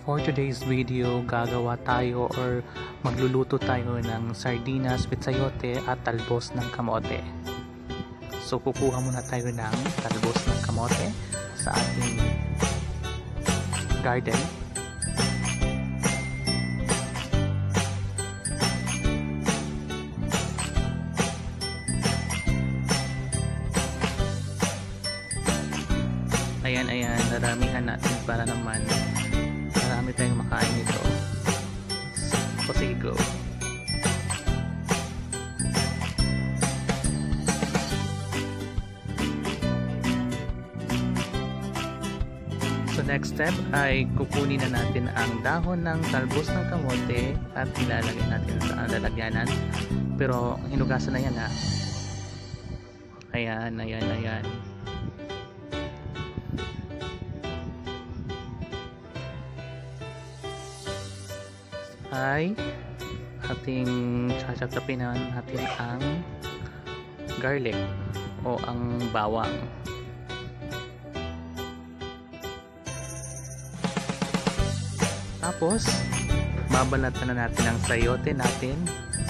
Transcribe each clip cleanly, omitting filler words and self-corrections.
For today's video, gagawa tayo or magluluto tayo ng sardinas with sayote at talbos ng kamote. So kukuha muna tayo ng talbos ng kamote sa ating garden. Ayan, naramihan natin para naman marami tayong makain nito. So sige, go. So next step ay kukunin na natin ang dahon ng talbos ng kamote at ilalagay natin sa lalagyanan. Pero hinugasan na yan ha. Ayan. Ay ating tsatsatsapin natin ang garlic o ang bawang. Tapos babalatan na natin ang sayote natin,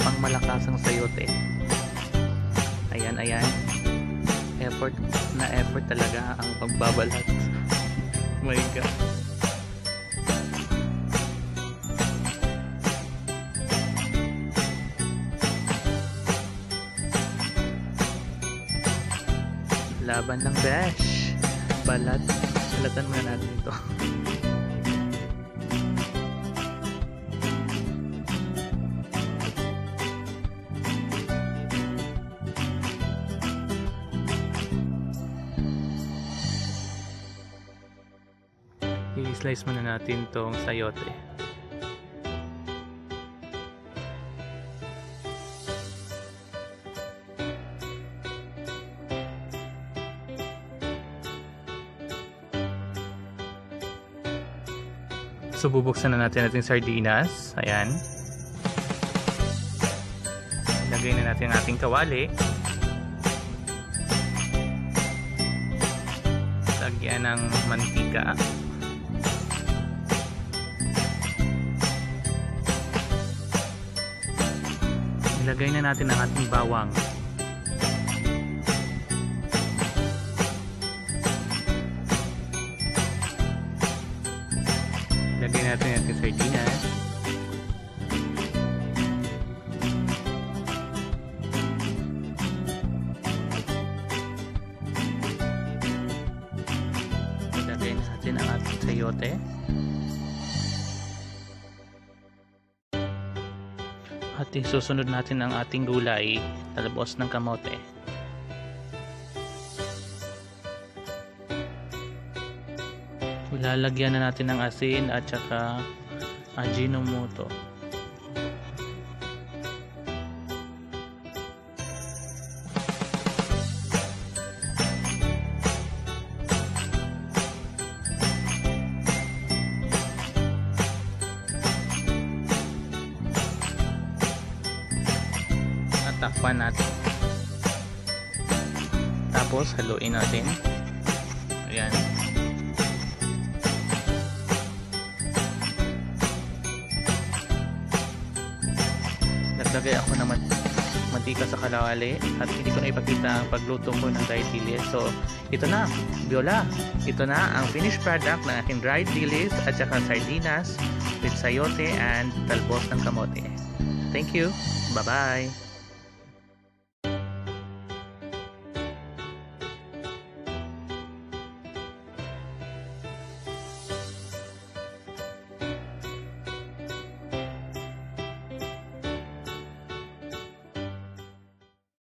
pang malakasang sayote. Ayan. Effort talaga ang pagbabalat. Oh my God. Laban ng besh. Balatan muna natin ito. I-slice muna natin itong sayote. So bubuksan na natin ating sardinas. Ayan. Lagay na natin ang ating kawali. Lagyan ng mantika. Ilagay na natin ang ating bawang. Lagay natin yung ating sardinas. Lagay natin ang ating sayote. At isusunod natin ang ating gulay, talbos ng kamote. Lalagyan na natin ng asin at saka Ajinomoto. At takpan natin. Tapos haluin natin. Ayan. Naglagay ako ng mantika sa kalawali at hindi ko na ipakita ang pagluto ko ng dried dilis. So ito na, Biola, ito na ang finished product ng aking dried dilis at saka sardinas with sayote and talbos ng kamote. Thank you, bye bye.